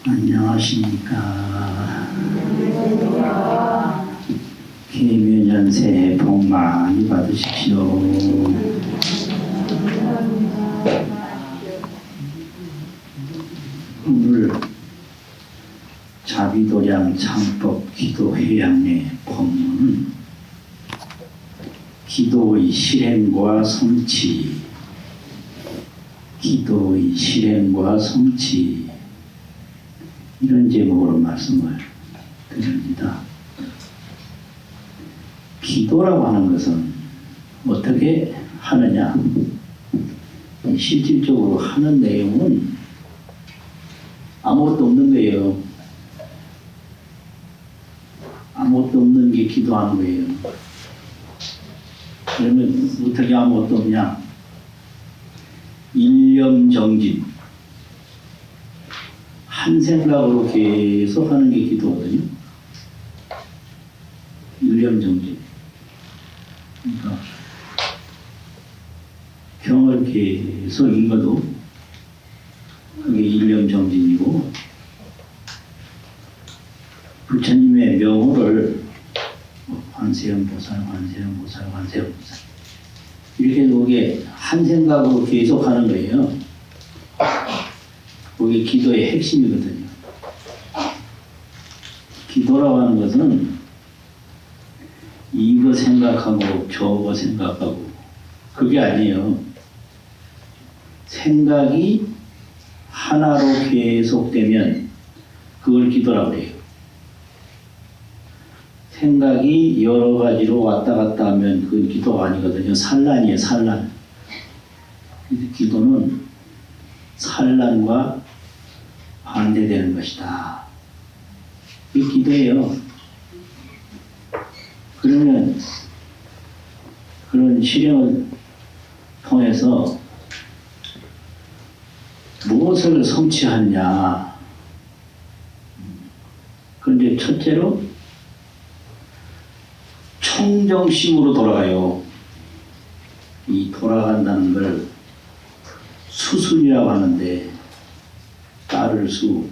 안녕하십니까. 개묘년 새해 복 많이 받으십시오. 오늘 자비도량 창법 기도회양의 법문은 기도의 실행과 성취, 기도의 실행과 성취, 이런 제목으로 말씀을 드립니다. 기도라고 하는 것은 어떻게 하느냐? 실질적으로 하는 내용은 아무것도 없는 거예요. 아무것도 없는 게 기도하는 거예요. 그러면 어떻게 아무것도 없냐? 일념정진, 한 생각으로 계속 하는 게 기도거든요. 일념정진. 그러니까 경을 계속 읽어도 그게 일념정진이고, 부처님의 명호를 관세음보살, 관세음보살, 관세음보살 이렇게 해서 그게 한 생각으로 계속 하는 거예요. 그게 기도의 핵심이거든요. 기도라고 하는 것은 이거 생각하고 저거 생각하고 그게 아니에요. 생각이 하나로 계속되면 그걸 기도라고 해요. 생각이 여러 가지로 왔다 갔다 하면 그건 기도가 아니거든요. 산란이에요, 산란. 기도는 산란과 반대되는 것이다. 이게 기도예요. 그러면 그런 실행을 통해서 무엇을 성취하느냐? 그런데 첫째로 청정심으로 돌아가요. 이 돌아간다는 걸 수순이라고 하는데, 따를 수,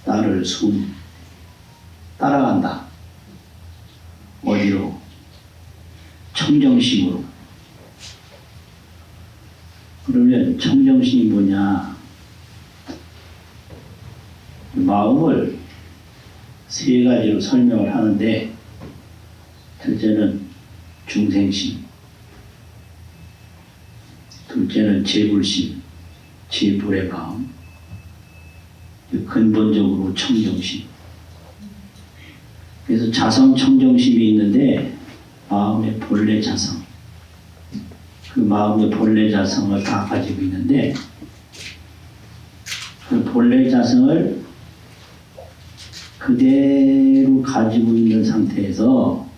따를 순, 따라간다. 어디로? 청정심으로. 그러면 청정심이 뭐냐? 마음을 세 가지로 설명을 하는데, 첫째는 중생심, 둘째는 제불심, 제불의 마음, 근본적으로 청정심. 그래서 자성 청정심이 있는데 마음의 본래 자성, 그 마음의 본래 자성을 다 가지고 있는데, 그 본래 자성을 그대로 가지고 있는 상태에서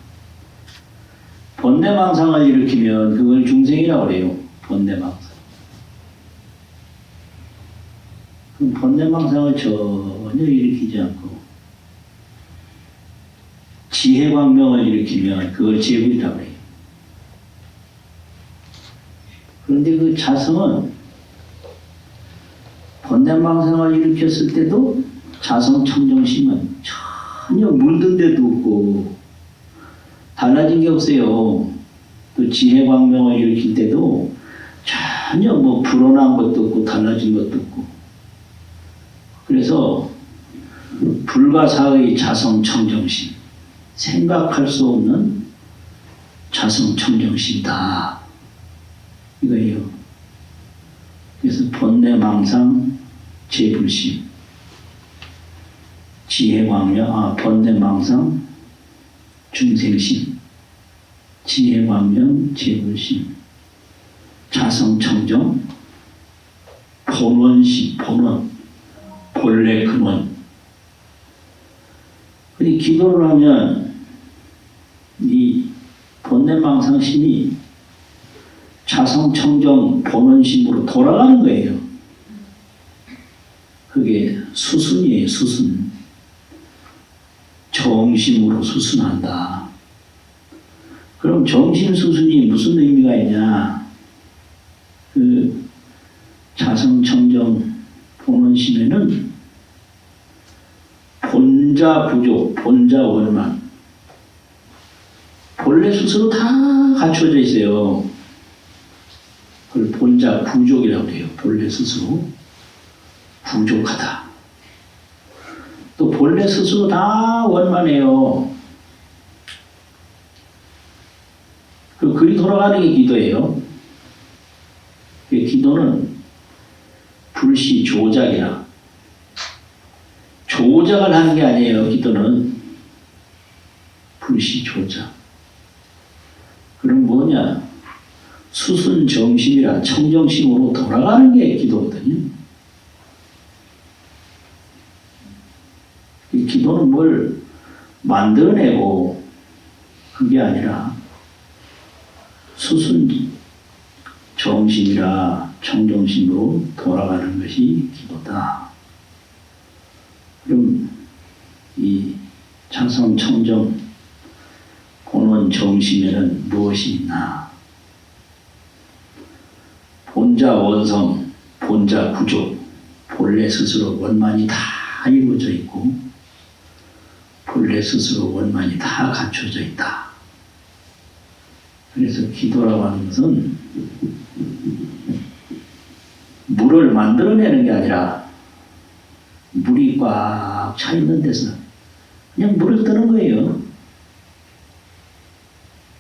번뇌망상을 일으키면 그걸 중생이라고 해요. 번뇌망상. 그럼 번뇌망상을 전혀 일으키지 않고 지혜광명을 일으키면 그걸 제불이라고 해요. 그런데 그 자성은 번뇌망상을 일으켰을 때도 자성 청정심은 전혀 물든 데도 없고 달라진 게 없어요. 또 지혜광명을 일으킬 때도 전혀 뭐 불어난 것도 없고 달라진 것도 없고, 그래서 불가사의 자성 청정심, 생각할 수 없는 자성 청정심이다, 이거예요. 그래서 번뇌망상 제불심, 지혜광명, 번뇌망상 중생심, 지혜광명 제불심, 자성청정, 본원심, 본원, 본래 근원. 근데 기도를 하면 이 번뇌망상심이 자성청정, 본원심으로 돌아가는 거예요. 그게 수순이에요, 수순. 정심으로 수순한다. 그럼 정심 수순이 무슨 의미가 있냐? 그 자성청정 본원심에는 본자 부족, 본자 원만. 본래 스스로 다 갖춰져 있어요. 그걸 본자 부족이라고 해요. 본래 스스로 부족하다. 또 본래 스스로 다 원만해요. 그 글이 돌아가는 게 기도예요. 기도는 불시 조작이라. 조작을 하는 게 아니에요. 기도는 불시 조작. 그럼 뭐냐? 수순 정심이라 청정심으로 돌아가는 게 기도거든요. 이 기도는 뭘 만들어내고 그게 아니라 수순 정심이라 청정심으로 돌아가는 것이 기도다. 그럼 이 자성 청정 본원 정심에는 무엇이 있나? 본자 원성, 본자 구조, 본래 스스로 원만이 다 이루어져 있고 본래 스스로 원만이 다 갖춰져 있다. 그래서 기도라고 하는 것은 물을 만들어내는 게 아니라 물이 꽉 차 있는 데서 그냥 물을 뜨는 거예요.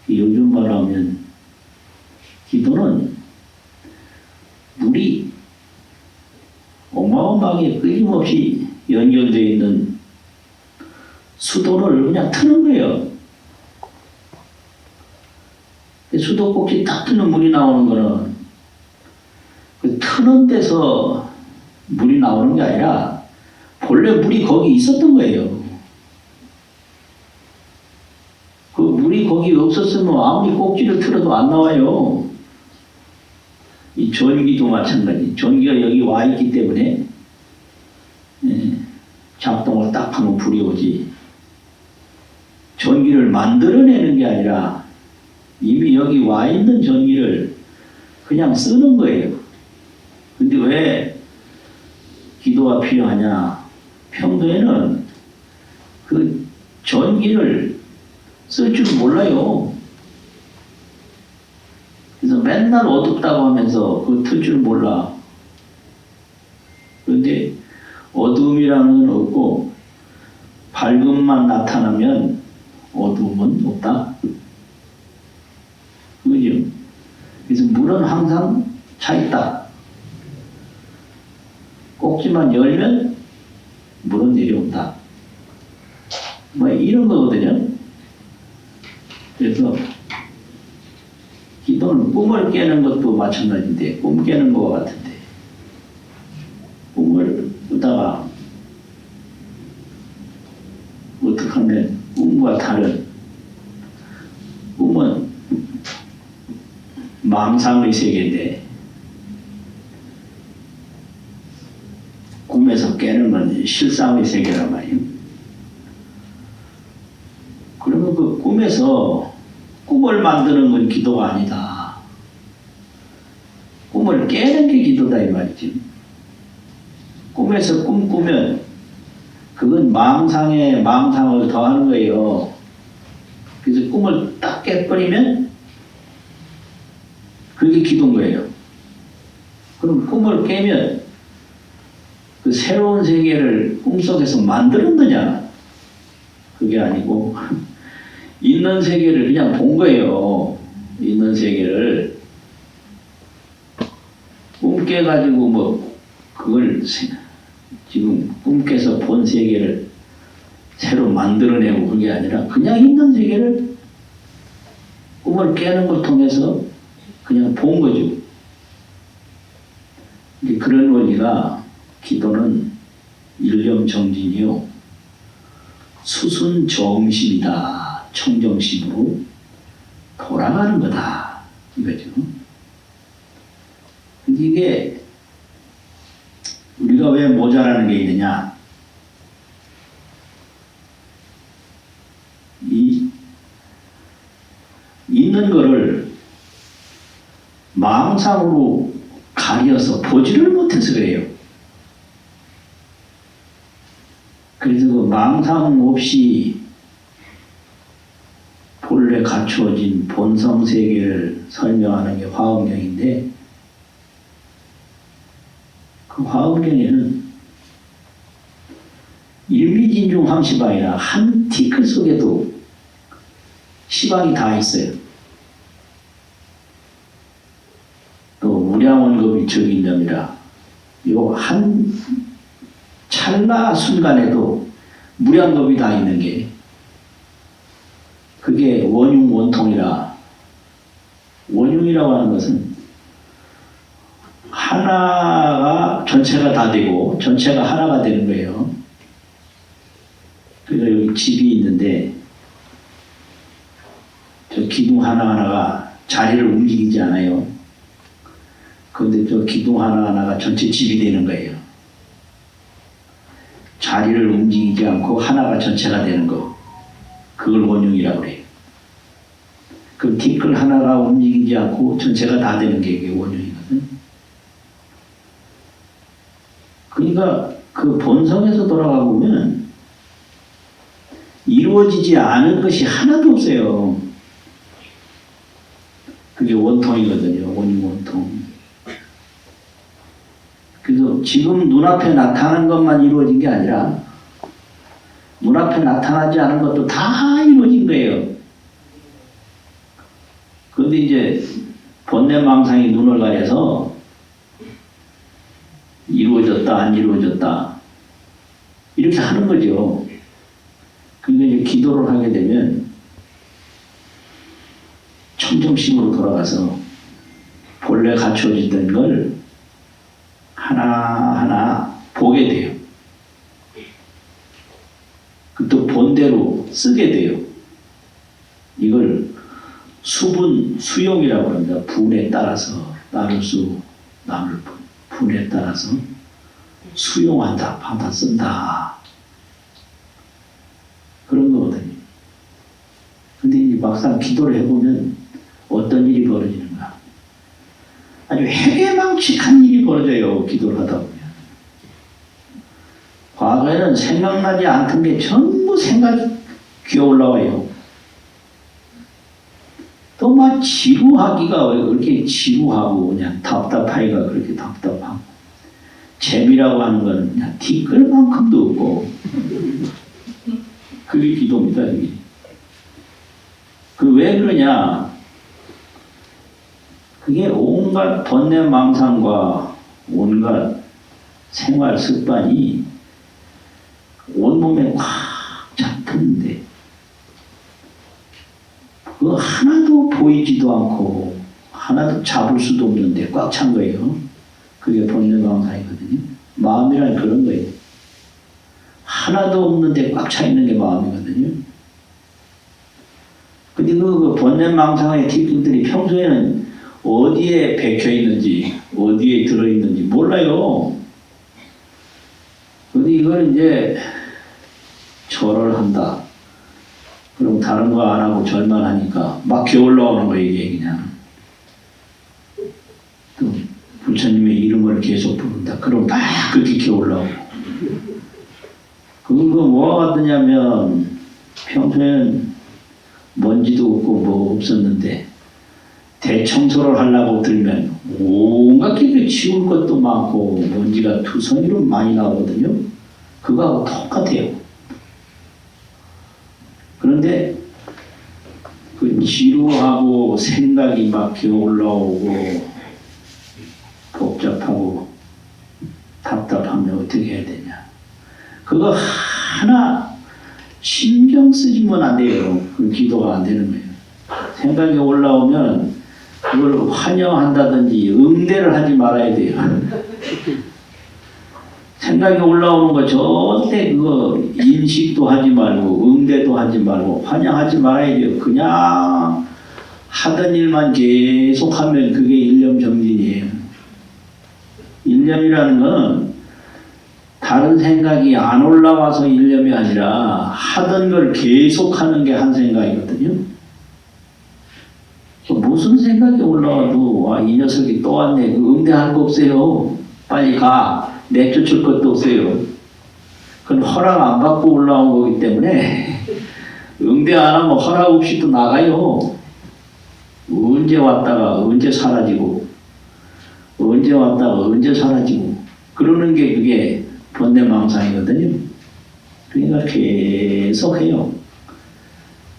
요즘 말하면 기도는 물이 어마어마하게 끊임없이 연결되어 있는 수도를 그냥 트는 거예요. 수도꼭지 딱 트는 물이 나오는 거는 그 트는 데서 물이 나오는 게 아니라 본래 물이 거기 있었던 거예요. 그 물이 거기 없었으면 아무리 꼭지를 틀어도 안 나와요. 이 전기도 마찬가지. 전기가 여기 와 있기 때문에 작동을 딱 하면 불이 오지. 전기를 만들어내는 게 아니라 이미 여기 와 있는 전기를 그냥 쓰는 거예요. 근데 왜 기도가 필요하냐? 평소에는 그 전기를 쓸 줄 몰라요. 그래서 맨날 어둡다고 하면서 그거 틀 줄 몰라. 그런데 어두움이라는 건 없고 밝음만 나타나면 어두움은 없다. 그죠? 그래서 물은 항상 차 있다. 꼭지만 열면 물은 내려온다. 뭐 이런 거거든요. 그래서 기도는 꿈을 깨는 것도 마찬가지인데 꿈 깨는 거와 같은데 꿈을 꾸다가 어떻게 하면 꿈과 다른 꿈은 망상의 세계인데 꿈에서 깨는 건 실상의 세계란 말이에요. 그러면 그 꿈에서 꿈을 만드는 건 기도가 아니다. 꿈을 깨는 게 기도다 이 말이지. 꿈에서 꿈 꾸면 그건 망상에 망상을 더하는 거예요. 그래서 꿈을 딱 깨버리면 그게 기도인 거예요. 그럼 꿈을 깨면 그 새로운 세계를 꿈속에서 만들었느냐? 그게 아니고 있는 세계를 그냥 본 거예요. 있는 세계를 꿈 깨가지고 뭐 그걸 지금 꿈 깨서 본 세계를 새로 만들어내고 그게 아니라 그냥 있는 세계를 꿈을 깨는 걸 통해서 그냥 본 거죠. 이제 그런 원리가 기도는 일념정진이요 수순 정심이다. 청정심으로 돌아가는 거다. 이거죠. 근데 이게 우리가 왜 모자라는 게 있느냐? 있는 거를 망상으로 가려서 보지를 못해서 그래요. 그래서 그 망상 없이 본래 갖추어진 본성 세계를 설명하는 게 화엄경인데, 그 화엄경에는 일미진중 황시방이라 한 티끌 속에도 시방이 다 있어요. 또 무량원겁이 적인념이라 요 한 찰나 순간에도 무량겁이 다 있는 게, 그게 원흉원통이라, 원흉이라고 하는 것은 하나가 전체가 다 되고 전체가 하나가 되는 거예요. 그래서 여기 집이 있는데 저 기둥 하나하나가 자리를 움직이지 않아요. 그런데 저 기둥 하나하나가 전체 집이 되는 거예요. 자리를 움직이지 않고 하나가 전체가 되는 거, 그걸 원흉이라고 그래요. 그 티끌 하나가 움직이지 않고 전체가 다 되는 게 이게 원흉이거든. 그러니까 그 본성에서 돌아가 보면 이루어지지 않은 것이 하나도 없어요. 그게 원통이거든요. 원흉 원통. 그래서 지금 눈앞에 나타나는 것만 이루어진 게 아니라 눈앞에 나타나지 않은 것도 다 이루어진 거예요. 그런데 이제 본래망상이 눈을 가려서 이루어졌다 안 이루어졌다 이렇게 하는 거죠. 그러니까 이제 기도를 하게 되면 청정심으로 돌아가서 본래 갖춰지던 걸 하나하나 보게 돼요. 또 본대로 쓰게 돼요. 이걸 수분, 수용이라고 합니다. 분에 따라서 나눌 수, 나눌 분에 따라서 수용한다, 받아 쓴다. 그런 거거든요. 근데 이 막상 기도를 해보면 어떤 일이 벌어지는가? 아주 해괴망측한 일이 벌어져요. 기도를 하다 보면. 과거에는 생각나지 않던 게 전부 생각이 기어올라와요. 또 막 지루하기가 왜 그렇게 지루하고 그냥 답답하기가 그렇게 답답하고, 재미라고 하는 건 그냥 티끌만큼도 없고, 그게 기도입니다. 이게. 그 왜 그러냐? 그게 온갖 번뇌망상과 온갖 생활 습관이 온몸에 꽉 잡혔는데 그거 하나도 보이지도 않고 하나도 잡을 수도 없는데 꽉 찬 거예요. 그게 번뇌망상이거든요. 마음이란 그런 거예요. 하나도 없는데 꽉 차 있는 게 마음이거든요. 근데 그 번뇌망상의 티끌들이 평소에는 어디에 박혀 있는지, 어디에 들어 있는지 몰라요. 근데 이걸 이제 절을 한다. 그럼 다른 거 안 하고 절만 하니까 막 기어 올라오는 거예요, 이게 그냥. 또 부처님의 이름을 계속 부른다. 그럼 막 그렇게 기어 올라오고. 그거 뭐가 같느냐면 평소에는 먼지도 없고 뭐 없었는데 대청소를 하려고 들면 온갖 게 치울 것도 많고 먼지가 투성이로 많이 나오거든요. 그거하고 똑같아요. 그런데 그 지루하고 생각이 막 기어 올라오고 복잡하고 답답하면 어떻게 해야 되냐. 그거 하나 신경 쓰지면 안 돼요. 그 기도가 안 되는 거예요. 생각이 올라오면 그걸 환영한다든지 응대를 하지 말아야 돼요. 생각이 올라오는 거 절대 그거 인식도 하지 말고 응대도 하지 말고 환영하지 말아야 돼요. 그냥 하던 일만 계속하면 그게 일념정진이에요. 일념이라는 건 다른 생각이 안 올라와서 일념이 아니라 하던 걸 계속하는 게 한 생각이거든요. 무슨 생각이 올라와도 이 녀석이 또 왔네. 응대할 거 없어요. 빨리 가. 내쫓을 것도 없어요. 그건 허락 안 받고 올라온 거기 때문에 응대 안 하면 허락 없이 또 나가요. 언제 왔다가 언제 사라지고 언제 왔다가 언제 사라지고 그러는 게 그게 번뇌망상이거든요. 그러니까 계속 해요.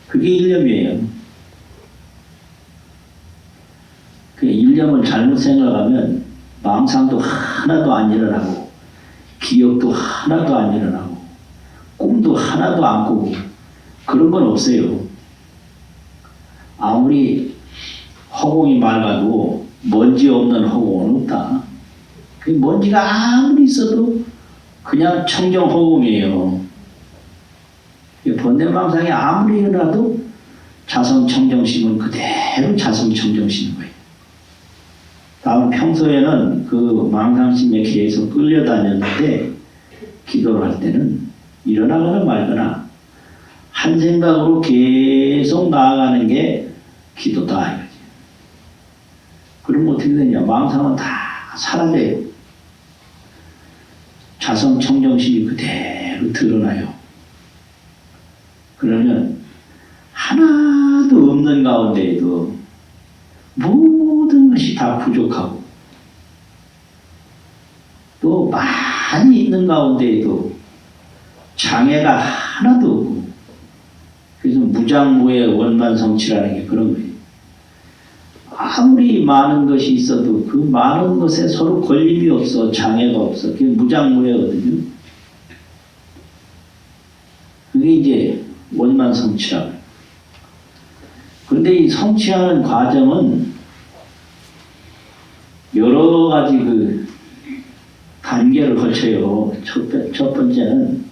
그게 일념이에요. 그 일념을 잘못 생각하면 망상도 하나도 안 일어나고 기억도 하나도 안 일어나고 꿈도 하나도 안 꾸고 그런 건 없어요. 아무리 허공이 맑아도 먼지 없는 허공은 없다. 그 먼지가 아무리 있어도 그냥 청정 허공이에요. 번뇌망상이 아무리 일어나도 자성청정심은 그대로 자성청정심인 거예요. 다음 평소에는 그 망상심에 계속 끌려다녔는데 기도를 할 때는 일어나거나 말거나 한 생각으로 계속 나아가는 게 기도다 이거지. 그러면 어떻게 되냐? 망상은 다 사라져요. 자성청정심이 그대로 드러나요. 그러면 하나도 없는 가운데에도 모든 것이 다 부족하고 또 많이 있는 가운데에도 장애가 하나도 없고 그래서 무장무의 원만성취라는 게 그런 거예요. 아무리 많은 것이 있어도 그 많은 것에 서로 걸림이 없어 장애가 없어. 그게 무장무예거든요. 그게 이제 원만성취라고 해요. 그런데 이 성취하는 과정은 여러 가지 그 단계를 거쳐요. 첫 번째는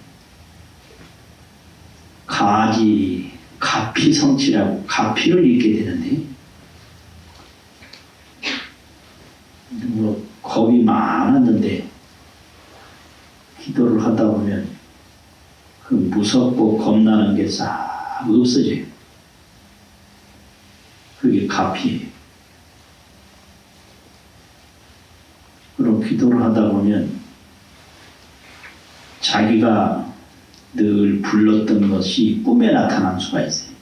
가피 성취라고 가피를 잊게 되는데 뭐 겁이 많았는데 기도를 하다 보면 그 무섭고 겁나는 게 싹 없어져요. 그게 가피예요. 그리고 기도를 하다 보면 자기가 늘 불렀던 것이 꿈에 나타날 수가 있어요.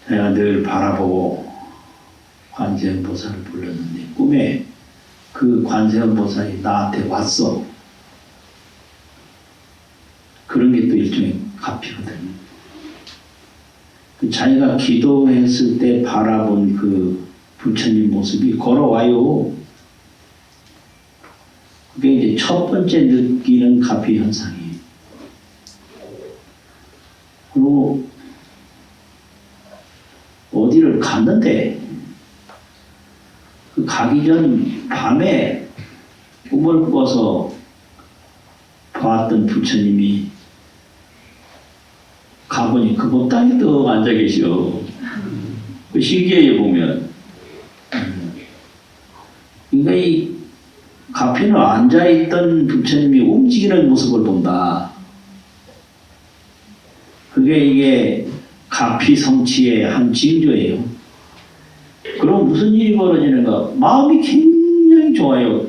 내가 늘 바라보고 관세음보살을 불렀는데 꿈에 그 관세음보살이 나한테 왔어. 그런 게 또 일종의 가피거든요. 자기가 기도했을 때 바라본 그 부처님 모습이 걸어와요. 그게 이제 첫 번째 느끼는 가피 현상이에요. 그리고 어디를 갔는데 그 가기 전 밤에 꿈을 꿔서 봤던 부처님이 가보니 그곳 땅에 떡 앉아 계셔. 그 신기해요 보면. 그러니까 이 가피는 앉아있던 부처님이 움직이는 모습을 본다. 그게 이게 가피 성취의 한 징조예요. 그럼 무슨 일이 벌어지는가? 마음이 굉장히 좋아요.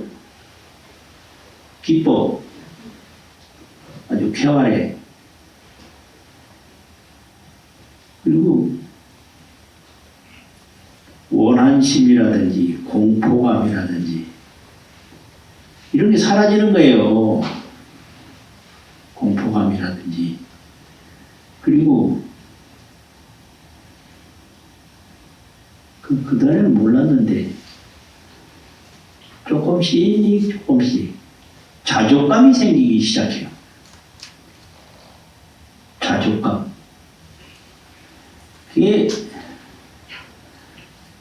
기뻐. 아주 쾌활해. 그리고 원한심이라든지 공포감이라든지 이런 게 사라지는 거예요. 공포감이라든지. 그리고 그전에는 몰랐는데 조금씩 자족감이 생기기 시작해요. 자족감. 그게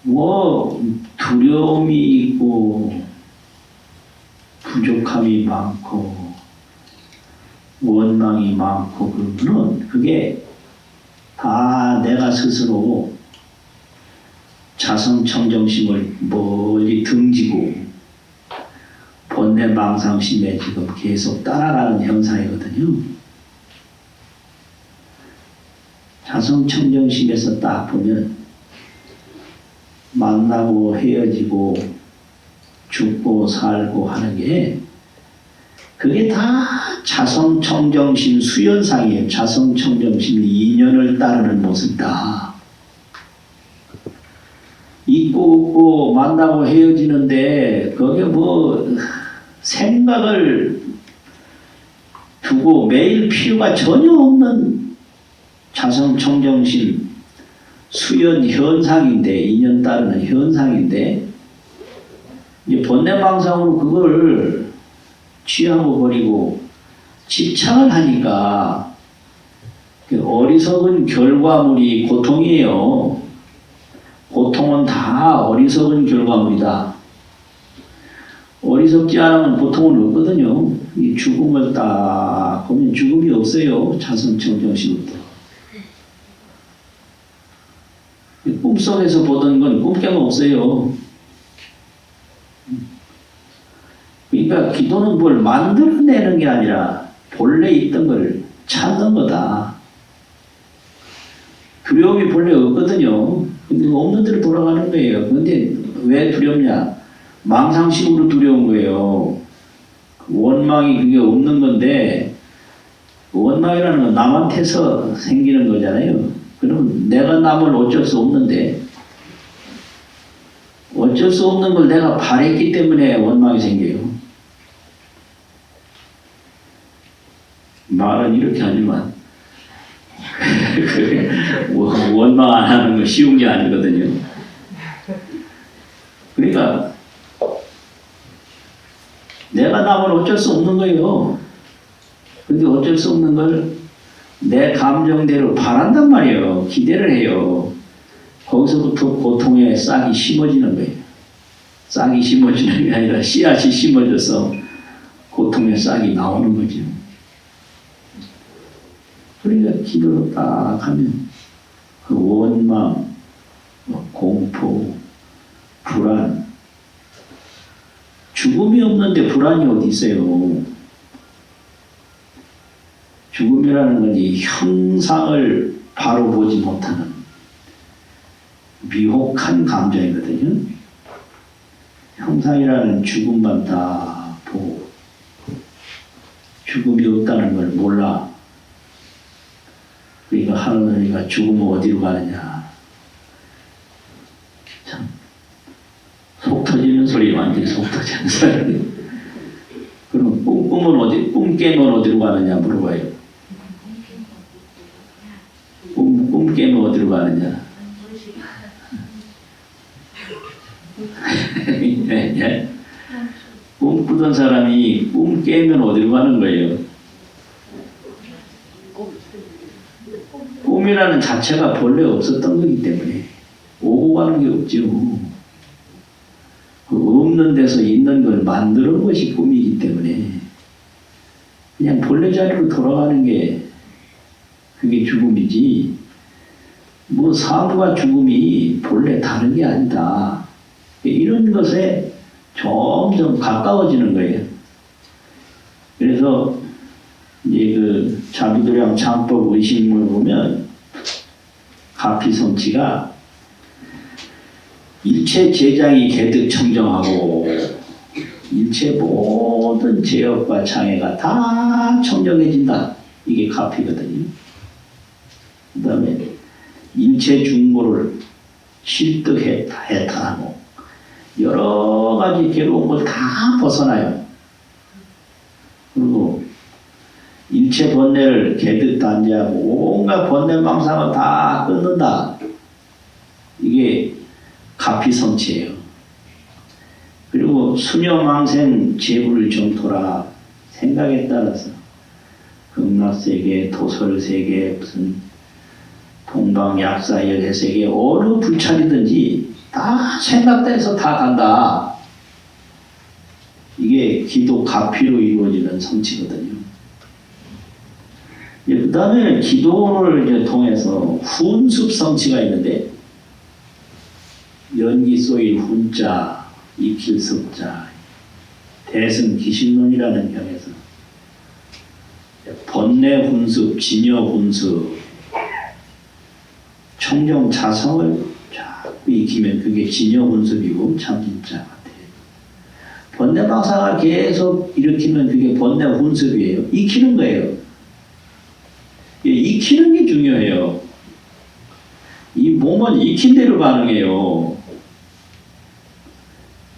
뭐 두려움이 있고 부족함이 많고 원망이 많고 그러면은 그게 다 내가 스스로 자성청정심을 멀리 등지고 번뇌망상심에 지금 계속 따라가는 현상이거든요. 자성청정심에서 딱 보면 만나고 헤어지고 죽고 살고 하는 게 그게 다 자성청정심 수연상이에요. 자성청정심 인연을 따르는 모습이다. 있고 없고 만나고 헤어지는데 거기에 뭐 생각을 두고 매일 필요가 전혀 없는 자성청정심 수연 현상인데, 인연 따르는 현상인데, 이제 번뇌망상으로 그걸 취하고 버리고 집착을 하니까 어리석은 결과물이 고통이에요. 고통은 다 어리석은 결과물이다. 어리석지 않으면 고통은 없거든요. 이 죽음을 딱 보면 죽음이 없어요. 자성청정심부터. 꿈속에서 보던 건 꿈깨가 없어요. 그러니까 기도는 뭘 만들어내는 게 아니라 본래 있던 걸 찾는 거다. 두려움이 본래 없거든요. 근데 없는 대로 돌아가는 거예요. 근데 왜 두렵냐? 망상식으로 두려운 거예요. 원망이 그게 없는 건데, 원망이라는 건 남한테서 생기는 거잖아요. 그럼 내가 남을 어쩔 수 없는데, 어쩔 수 없는 걸 내가 바랬기 때문에 원망이 생겨요. 말은 이렇게 하지만 원망 안 하는 거 쉬운 게 아니거든요. 그러니까 내가 남을 어쩔 수 없는 거예요. 근데 어쩔 수 없는 걸 내 감정대로 바란단 말이에요. 기대를 해요. 거기서부터 고통의 싹이 심어지는 거예요. 싹이 심어지는 게 아니라 씨앗이 심어져서 고통의 싹이 나오는 거죠. 그러니까 기도를 딱 하면 그 원망, 공포, 불안, 죽음이 없는데 불안이 어디 있어요? 죽음이라는 건 이 형상을 바로 보지 못하는 미혹한 감정이거든요. 형상이라는 죽음만 다 보고 죽음이 없다는 걸 몰라. 그러니까 하느님이 죽으면 어디로 가느냐. 참, 속 터지는 소리, 완전히 속 터지는 소리. 그럼 꿈 깨면 어디로 가느냐 물어봐요. 꿈 깨면 어디로 가느냐. 예? 꿈꾸던 사람이 꿈 깨면 어디로 가는 거예요? 꿈이라는 자체가 본래 없었던 거기 때문에 오고 가는 게 없죠. 그 없는 데서 있는 걸 만드는 것이 꿈이기 때문에 그냥 본래 자리로 돌아가는 게 그게 죽음이지, 뭐 삶과 죽음이 본래 다른 게 아니다. 이런 것에 점점 가까워지는 거예요. 그래서 이제 그 자비도량 창법 의식문을 보면 가피성취가 일체 제장이 개득 청정하고 일체 모든 제약과 장애가 다 청정해진다. 이게 가피거든요. 그 다음에 일체 중고를 실득해탈하고 여러 가지 괴로운 걸 다 벗어나요. 그리고 일체 번뇌를 개득 단죄하고 온갖 번뇌망상을 다 끊는다. 이게 가피성취예요. 그리고 수녀망생 재불 정토라. 생각에 따라서 극락세계, 토설세계, 무슨 동방약사 열애세계 어느 불찰이든지 다 생각돼서 다 간다. 이게 기도 가피로 이루어지는 성취거든요. 그 다음에 기도를 이제 통해서 훈습 성취가 있는데, 연기 쏘일 훈자, 익힐 습자, 대승 기신론이라는 경에서 번뇌 훈습, 진여 훈습, 청정 자성을 자꾸 익히면 그게 진여 훈습이고 참진자 같아요. 번뇌 망상을 계속 일으키면 그게 번뇌 혼습이에요. 익히는 거예요. 예, 익히는 게 중요해요. 이 몸은 익힌 대로 반응해요.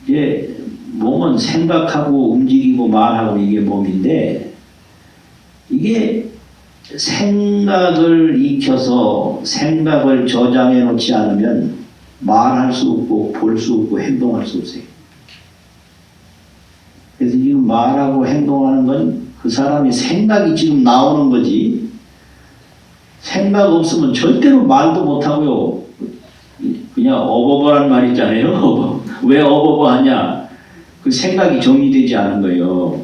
이제 몸은 생각하고 움직이고 말하고 이게 몸인데, 이게 생각을 익혀서 생각을 저장해 놓지 않으면 말할 수 없고 볼 수 없고 행동할 수 없어요. 그래서 지금 말하고 행동하는 건 그 사람이 생각이 지금 나오는 거지, 생각 없으면 절대로 말도 못하고요. 그냥 어버버란 말 있잖아요. 왜 어버버 하냐? 그 생각이 정리되지 않은 거예요.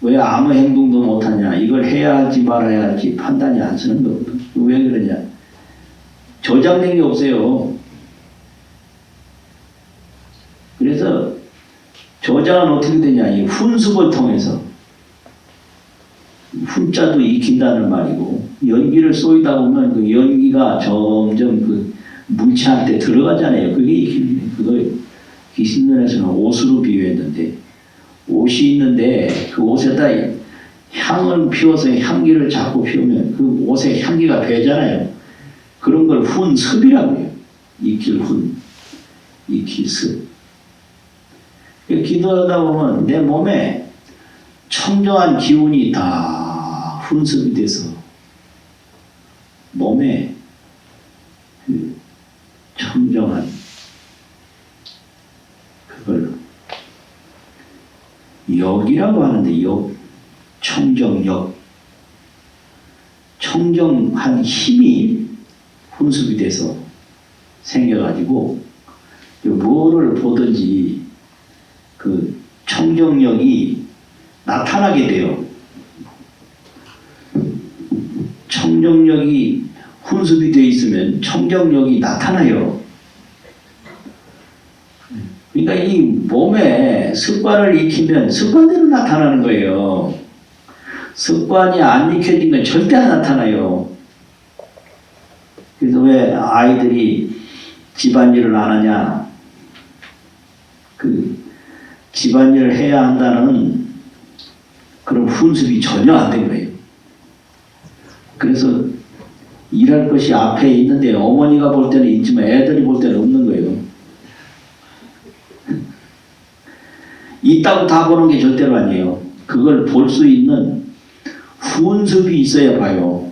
왜 아무 행동도 못하냐? 이걸 해야 할지 말아야 할지 판단이 안 서는 거거든. 왜 그러냐? 저장된 게 없어요. 그래서 저장은 어떻게 되냐? 이 훈습을 통해서. 훈자도 익힌다는 말이고, 연기를 쏘이다 보면 그 연기가 점점 그 물체한테 들어가잖아요. 그게 익히는 거예요. 그걸 기신론에서는 옷으로 비유했는데, 옷이 있는데 그 옷에다 향을 피워서 향기를 자꾸 피우면 그 옷에 향기가 배잖아요. 그런 걸 훈습이라고 해요. 익힐 훈, 익힐 습. 기도하다 보면 내 몸에 청정한 기운이 다 훈습이 돼서 몸에 그 청정한 그걸 역이라고 하는데, 역, 청정역, 청정한 힘이 훈습이 돼서 생겨가지고 뭐를 보든지 그 청정력이 나타나게 돼요. 청정력이 훈습이 되어 있으면 청정력이 나타나요. 그러니까 이 몸에 습관을 익히면 습관대로 나타나는 거예요. 습관이 안 익혀진 건 절대 안 나타나요. 그래서 왜 아이들이 집안일을 안 하냐? 그 집안일을 해야 한다는 그런 훈습이 전혀 안 된 거예요. 그래서 일할 것이 앞에 있는데 어머니가 볼 때는 있지만 애들이 볼 때는 없는 거예요. 있다고 다 보는 게 절대로 아니에요. 그걸 볼 수 있는 훈습이 있어야 봐요.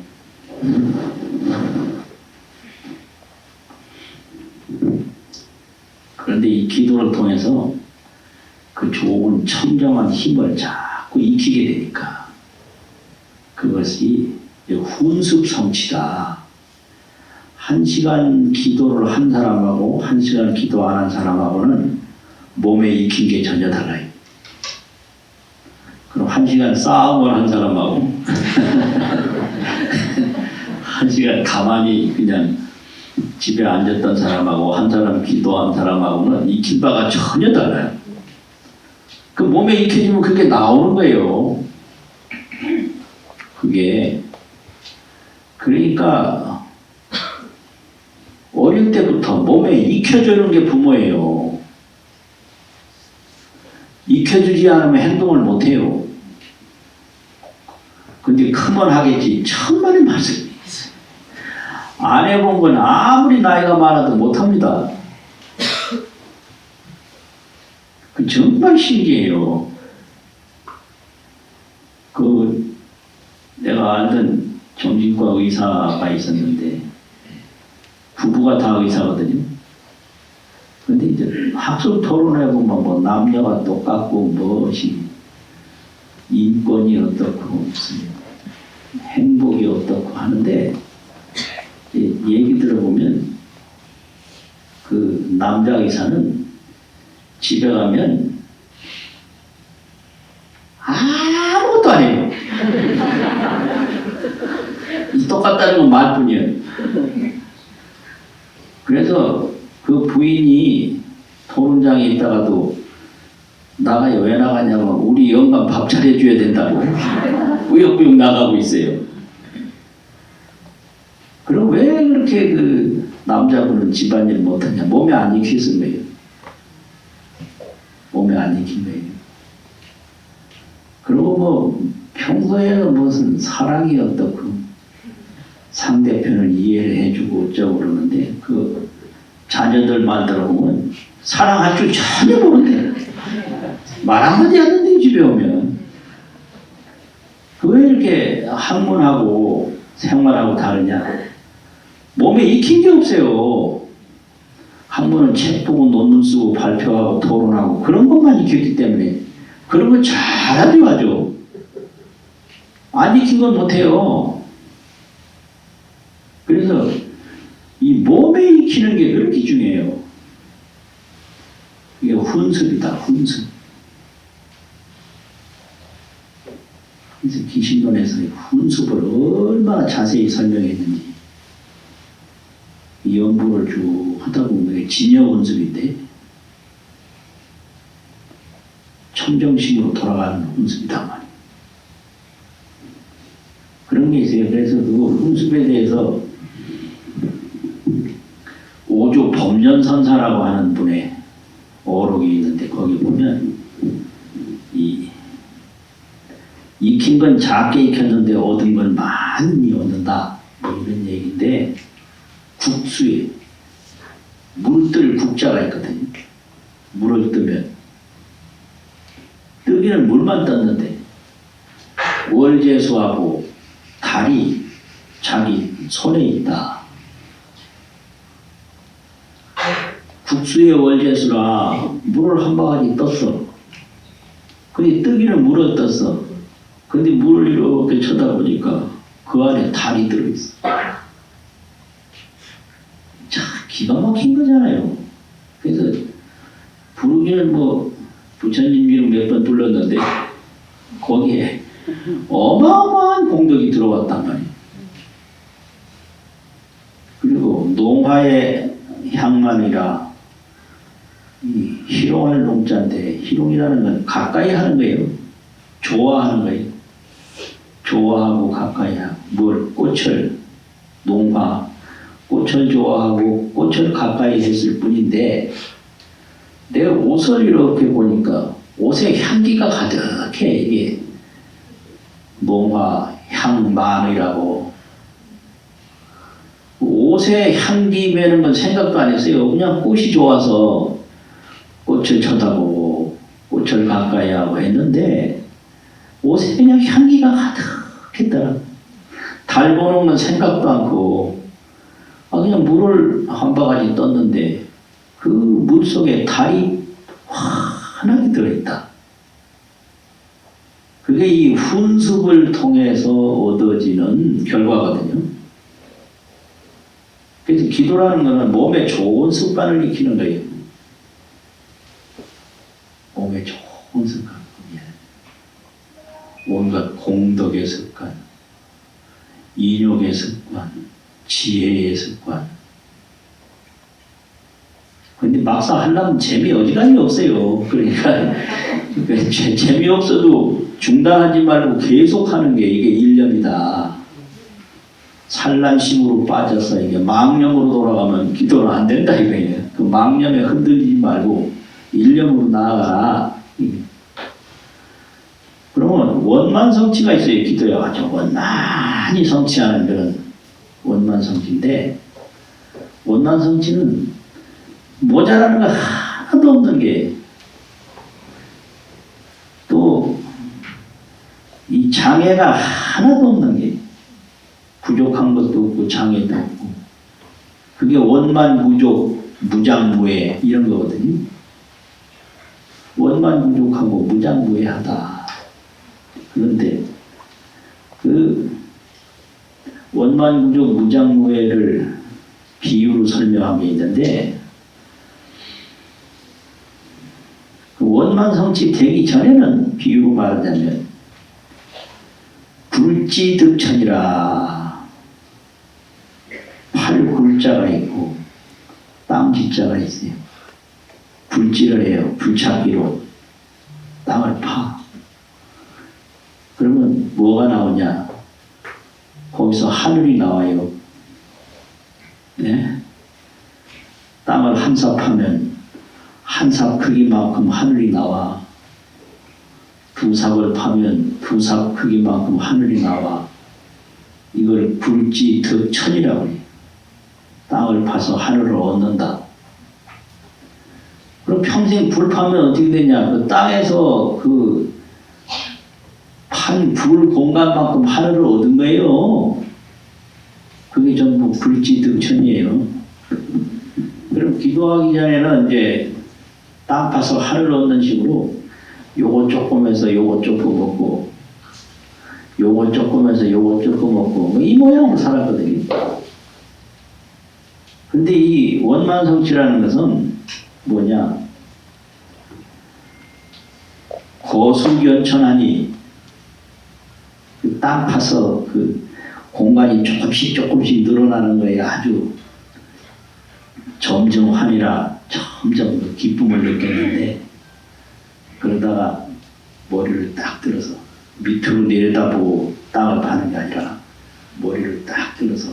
그런데 이 기도를 통해서 그 좋은 청정한 힘을 자꾸 익히게 되니까 그것이 훈습 성취다. 1시간 기도를 한 사람하고 1시간 기도 안 한 사람하고는 몸에 익힌 게 전혀 달라요. 그럼 1시간 싸움을 한 사람하고 1시간 가만히 그냥 집에 앉았던 사람하고 한 사람 기도한 사람하고는 익힌 바가 전혀 달라요. 그 몸에 익혀지면 그게 나오는 거예요. 그게 그러니까 어릴 때부터 몸에 익혀주는 게 부모예요. 익혀주지 않으면 행동을 못해요. 근데 크면 하겠지. 천만의 말씀이 있어요. 안 해본 건 아무리 나이가 많아도 못합니다. 그 정말 신기해요. 그 내가 알던 정신과 의사가 있었는데 부부가 다 의사거든요. 근데 이제 학술 토론해 보면 뭐 남녀가 똑같고 무엇이 인권이 어떻고 무슨 행복이 어떻고 하는데 얘기 들어보면 그 남자 의사는 집에 가면 아무것도 안 해요. 똑같다는 건 말뿐이에요. 그래서 그 부인이 토론장에 있다가도 나가요. 왜 나가냐면 우리 영감 밥 차려줘야 된다고 꾸역꾸역 나가고 있어요. 그럼 왜 그렇게 그 남자분은 집안일 못하냐? 몸에 안 익혔은 거예요. 몸에 안 익힌 거예요. 그리고 뭐 평소에는 무슨 사랑이 어떻고 상대편을 이해를 해주고 어쩌고 그러는데 그 자녀들 만들어 보면 사랑할 줄 전혀 모른대. 말 한마디 하는데 집에 오면. 왜 이렇게 학문하고 생활하고 다르냐? 몸에 익힌 게 없어요. 학문은 책 보고 논문 쓰고 발표하고 토론하고 그런 것만 익혔기 때문에 그런 거 잘하죠 아주. 안 익힌 건 못해요. 그래서 이 몸에 익히는 게 그렇게 중요해요. 이게 훈습이다, 훈습. 그래서 기신론에서 훈습을 얼마나 자세히 설명했는지 이 연구를 쭉 하다 보면 이게 진여 훈습인데 청정심으로 돌아가는 훈습이다 말이에요. 그런 게 있어요. 그래서 그 훈습에 대해서 오조 법련선사라고 하는 분의 어록이 있는데 거기 보면 이 익힌 건 작게 익혔는데 얻은 건 많이 얻는다 뭐 이런 얘기인데 국수에 물뜰 국자가 있거든요. 물을 뜨면 뜨기는 물만 떴는데 월제수하고 달이 자기 손에 있다. 국수의 월제수라 물을 한 바가지 떴어. 근데 뜨기는 물을 떴어. 근데 물을 이렇게 쳐다보니까 그 안에 달이 들어있어. 자, 기가 막힌 거잖아요. 그래서 부르기는 뭐 부처님 이름 몇 번 불렀는데 거기에 어마어마한 공덕이 들어왔단 말이에요. 그리고 농화의 향만이라 이 희롱할 농자인데 희롱이라는 건 가까이 하는 거예요. 좋아하는 거예요. 좋아하고 가까이 하고 뭘 꽃을 농화 꽃을 좋아하고 꽃을 가까이 했을 뿐인데 내 옷을 이렇게 보니까 옷에 향기가 가득해. 이게 농화 향만이라고 옷에 향기 배는 건 생각도 안 했어요. 그냥 꽃이 좋아서 꽃을 쳐다보고 꽃을 가까이 하고 했는데 옷에 그냥 향기가 가득했더라. 달 보는 건 생각도 않고 그냥 물을 한 바가지 떴는데 그 물 속에 달이 환하게 들어있다. 그게 이 훈습을 통해서 얻어지는 결과거든요. 그래서 기도라는 것은 몸에 좋은 습관을 익히는 거예요. 몸에 좋은 습관. 온갖 공덕의 습관, 인욕의 습관, 지혜의 습관. 근데 막상 하려면 재미 어지간히 없어요. 그러니까 재미없어도 중단하지 말고 계속 하는 게 이게 일념이다. 산란심으로 빠져서 이게 망념으로 돌아가면 기도는 안 된다 이거예요. 그 망념에 흔들리지 말고 일념으로 나아가라. 그러면 원만성취가 있어요. 기도에 아주 원만히 성취하는 그런 원만성취인데 원만성취는 모자라는 거 하나도 없는 게 또 이 장애가 하나도 없는 게 부족한 것도 없고 장애도 없고 그게 원만무족 무장무애 이런 거거든요. 원만무족하고 무장무애하다. 그런데 그 원만무족 무장무애를 비유로 설명한 게 있는데 그 원만성취 되기 전에는 비유로 말하자면 굴지득천이라 팔 굴자가 있고 땅 지자가 있어요. 굴지를 해요. 굴착기로 땅을 파. 그러면 뭐가 나오냐? 거기서 하늘이 나와요. 네? 땅을 함삽하면 한 삽 크기만큼 하늘이 나와. 두 삽을 파면 두 삽 크기만큼 하늘이 나와. 이걸 굴지 득천이라고 해요. 땅을 파서 하늘을 얻는다. 그럼 평생 불 파면 어떻게 되냐? 그 땅에서 그 판 불 공간만큼 하늘을 얻은 거예요. 그게 전부 불지 득천이에요. 그럼 기도하기 전에는 이제 땅 파서 하늘 얻는 식으로 요거 조금해서 요거 조금 먹고 요거 조금해서 요거 조금 먹고 뭐 이 모양으로 살았거든요. 근데 이 원만성취라는 것은 뭐냐? 거수견천하니 그 땅 파서 그 공간이 조금씩 늘어나는 거에 아주 점점하니라 점점 그 기쁨을 느꼈는데 그러다가 머리를 딱 들어서 밑으로 내려다보고 땅을 파는 게 아니라 머리를 딱 들어서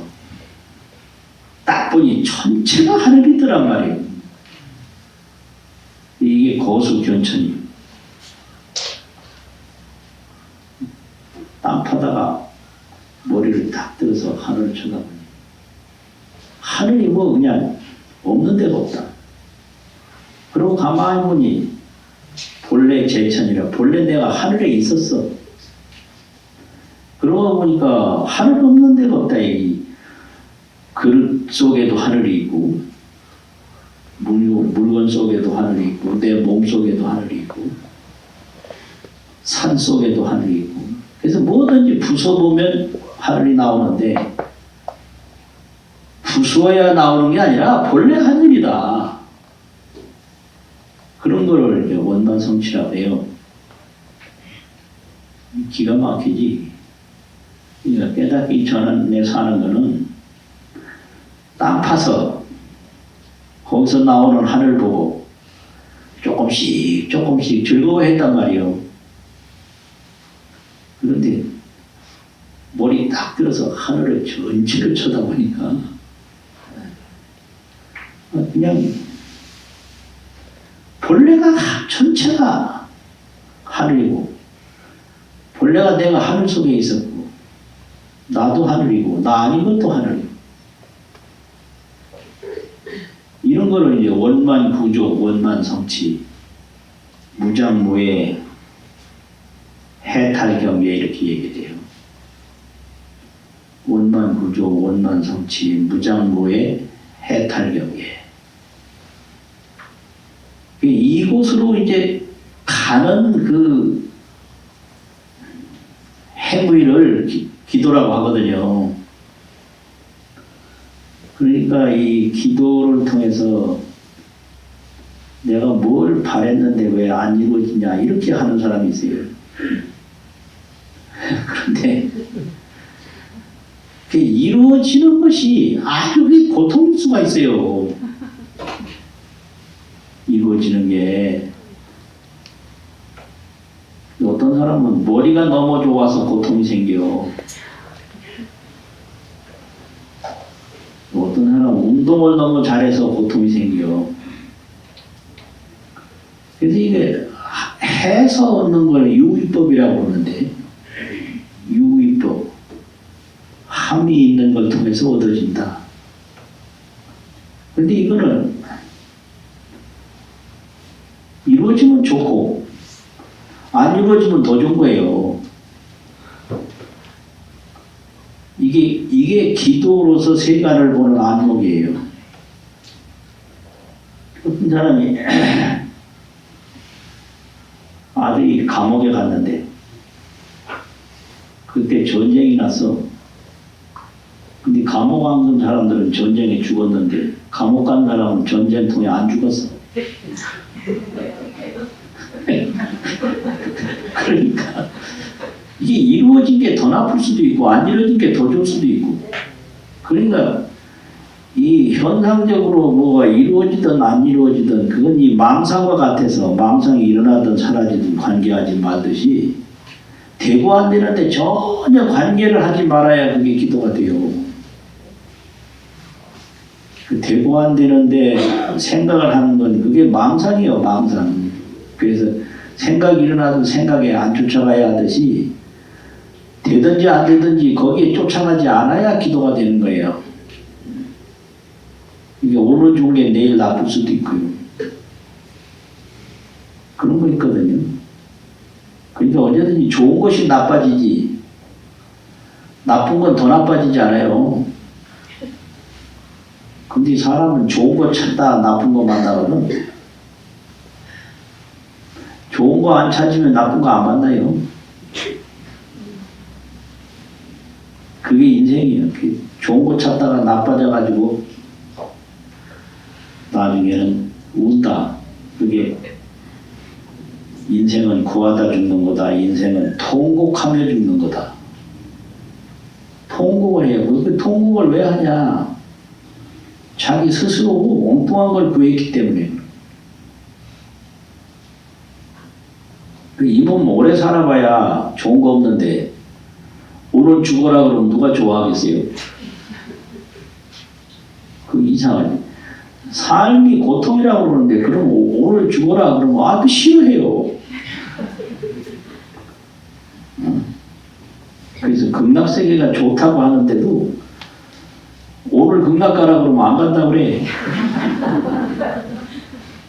딱 보니 전체가 하늘이더란 말이에요. 이게 거수견천이에요. 땅 파다가 머리를 딱 들어서 하늘을 쳐다보니 하늘이 뭐 그냥 없는 데가 없다. 그리고 가만히 보니 본래 제천이라 본래 내가 하늘에 있었어. 그러고 보니까 하늘 없는 데가 없다. 이 그릇 속에도 하늘이 있고 물건 속에도 하늘이 있고 내 몸 속에도 하늘이 있고 산 속에도 하늘이 있고 그래서 뭐든지 부숴보면 하늘이 나오는데 부수어야 나오는 게 아니라 본래 하늘이다. 그런 거를 이제 원만성취라고 해요. 기가 막히지. 그러니까 깨닫기 전에 사는 거는 땅 파서 거기서 나오는 하늘 보고 조금씩 즐거워했단 말이에요. 그런데 머리 딱 들어서 하늘을 전체를 쳐다보니까 그냥 본래가 전체가 하늘이고 본래가 내가 하늘 속에 있었고 나도 하늘이고 나 아닌 것도 하늘이고 이런 거를 이제 원만구조 원만성취 무장무예 해탈경계 이렇게 얘기돼요. 원만구조 원만성취 무장무예 해탈경계 이곳으로 이제 가는 그 행위를 기도라고 하거든요. 그러니까 이 기도를 통해서 내가 뭘 바랬는데 왜 안 이루어지냐 이렇게 하는 사람이 있어요. 그런데 그 이루어지는 것이 아주 고통일 수가 있어요. 이루어지는 게 어떤 사람은 머리가 너무 좋아서 고통이 생겨. 어떤 사람은 운동을 너무 잘해서 고통이 생겨. 그래서 이게 해서 얻는 걸 유의법이라고 하는데 유의법 함이 있는 걸 통해서 얻어진다. 근데 이거는 이루어지면 좋고 안 이루어지면 더 좋은 거예요. 이게 기도로서 세간을 보는 안목이에요. 어떤 사람이 아들이 감옥에 갔는데 그때 전쟁이 났어. 근데 감옥 간 사람들은 전쟁에 죽었는데 감옥 간 사람은 전쟁통에 안 죽었어. 그러니까 이게 이루어진 게 더 나쁠 수도 있고 안 이루어진 게 더 좋을 수도 있고 그러니까 이 현상적으로 뭐가 이루어지든 안 이루어지든 그건 이 망상과 같아서 망상이 일어나든 사라지든 관계하지 말듯이 되고 안 되는데 전혀 관계를 하지 말아야 그게 기도가 돼요. 되고 안 되는데 생각을 하는 건 그게 망상이에요, 망상. 그래서 생각이 일어나도 생각에 안 쫓아가야 하듯이 되든지 안 되든지 거기에 쫓아가지 않아야 기도가 되는 거예요. 이게 오늘 좋은 게 내일 나쁠 수도 있고요. 그런 거 있거든요. 그러니까 언제든지 좋은 것이 나빠지지 나쁜 건 더 나빠지지 않아요. 근데 사람은 좋은 거 찾다 나쁜 거 만나거든. 좋은 거 안 찾으면 나쁜 거 안 만나요. 그게 인생이에요. 좋은 거 찾다가 나빠져가지고 나중에는 운다. 그게 인생은 구하다 죽는 거다. 인생은 통곡하며 죽는 거다. 통곡을 해요. 그 통곡을 왜 하냐? 자기 스스로 엉뚱한 걸 구했기 때문에. 이 몸 오래 살아봐야 좋은 거 없는데 오늘 죽어라 그러면 누가 좋아하겠어요? 그 이상하지. 삶이 고통이라고 그러는데 그럼 오늘 죽어라 그러면 그 싫어해요. 그래서 극락세계가 좋다고 하는데도 오늘 극락 가라 그러면 안 간다고 그래.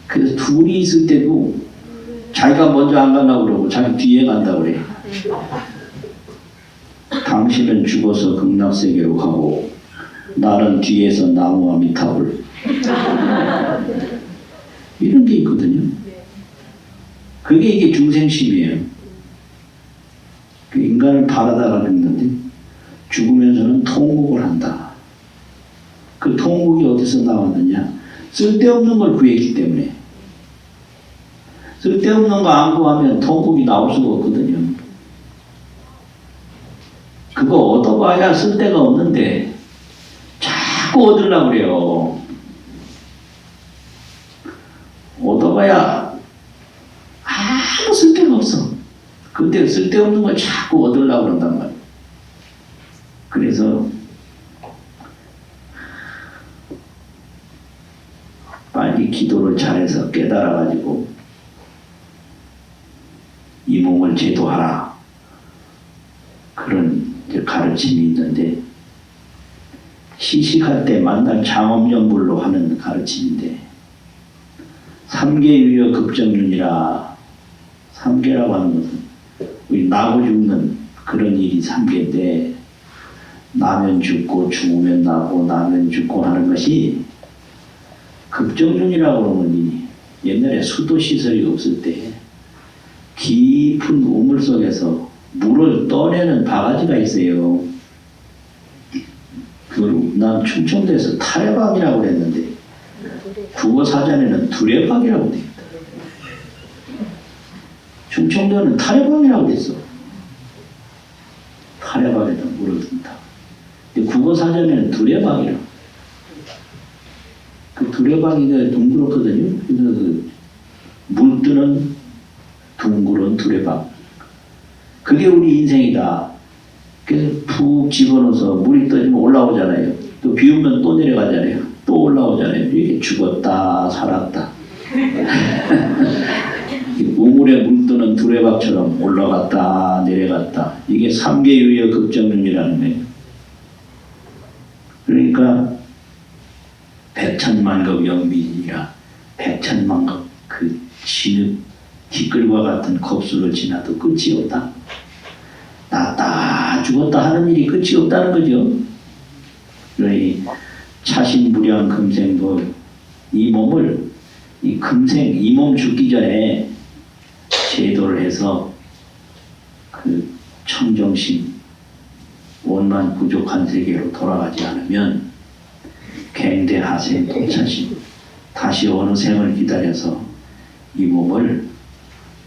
그래서 둘이 있을 때도 자기가 먼저 안 간다고 그러고 자기 뒤에 간다고 그래. 당신은 죽어서 극락세계로 가고 나는 뒤에서 나무와 미탑을 이런 게 있거든요. 그게 이게 중생심이에요. 인간을 바라다가 죽는데 죽으면서는 통곡을 한다. 그 통곡이 어디서 나왔느냐? 쓸데없는 걸 구했기 때문에. 쓸데없는 거 안 구하면 통곡이 나올 수가 없거든요. 그거 얻어봐야 쓸데가 없는데 자꾸 얻으려고 그래요. 얻어봐야 아무 쓸데가 없어. 근데 쓸데없는 걸 자꾸 얻으려고 그런단 말이에요. 그래서 빨리 기도를 잘해서 깨달아가지고 이 몸을 제도하라. 그런 가르침이 있는데 시식할 때 만날 장엄연불로 하는 가르침인데 삼계유여 급정륜이라. 삼계라고 하는 것은 우리 나고 죽는 그런 일이 삼계인데 나면 죽고 죽으면 나고 나면 죽고 하는 것이 급정륜이라고 그러면 옛날에 수도시설이 없을 때 깊은 우물 속에서 물을 떠내는 바가지가 있어요. 그걸 난 충청도에서 타레박이라고 그랬는데 국어사전에는 두레박이라고 돼 있다. 충청도는 타레박이라고 됐어. 타레박에다 물을 든다. 국어사전에는 두레박이라고. 그 두레박이가 둥그렇거든요. 그래서 물 뜨는 둥그런 두레박. 그게 우리 인생이다. 그래서 푹 집어넣어서 물이 떠지면 올라오잖아요. 또 비우면 또 내려가잖아요. 또 올라오잖아요. 이렇게 죽었다 살았다. 우물에 물 뜨는 두레박처럼 올라갔다 내려갔다. 이게 삼계유여 급정륜이라는 거예요. 그러니까 백천만급 영빈이라 백천만급 그 진흙 티끌과 같은 kop수를 지나도 끝이 없다. 났다 죽었다 하는 일이 끝이 없다는 거죠. 그러니 차신무량 금생도 이 몸을 이 금생 이 몸 죽기 전에 제도를 해서 그 청정심 원만 부족한 세계로 돌아가지 않으면 갱대하생 도차심 다시 어느 생을 기다려서 이 몸을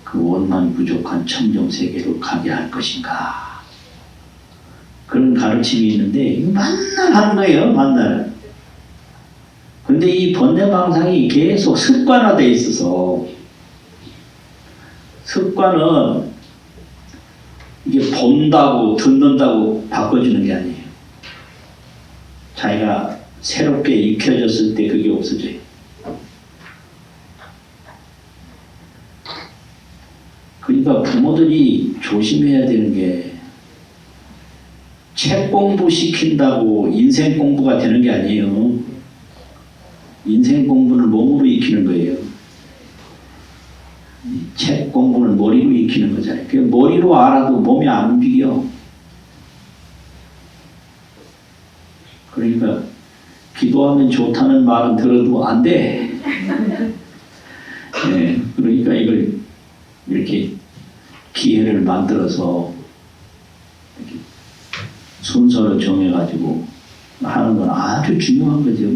그 원만 부족한 청정 세계로 가게 할 것인가. 그런 가르침이 있는데 이거 만날 하는 거예요. 만날. 근데 이 번뇌망상이 계속 습관화되어 있어서 습관은 이게 본다고 듣는다고 바꿔주는 게 아니에요. 자기가 새롭게 익혀졌을 때 그게 없어져요. 그러니까 부모들이 조심해야 되는 게 책 공부 시킨다고 인생 공부가 되는 게 아니에요. 인생 공부는 몸으로 익히는 거예요. 책 공부는 머리로 익히는 거잖아요. 그 머리로 알아도 몸이 안 움직여. 그러니까 기도하면 좋다는 말은 들어도 안 돼. 네, 그러니까 이걸 이렇게 기회를 만들어서 이렇게 순서를 정해가지고 하는 건 아주 중요한 거죠.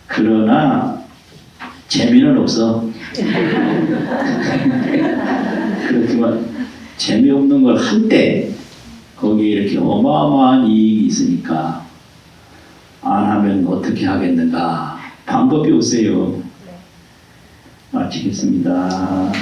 그러나 재미는 없어. 그렇지만 재미없는 걸 할 때 거기에 이렇게 어마어마한 이익이 있으니까 안 하면 어떻게 하겠는가. 방법이 없어요. 마치겠습니다.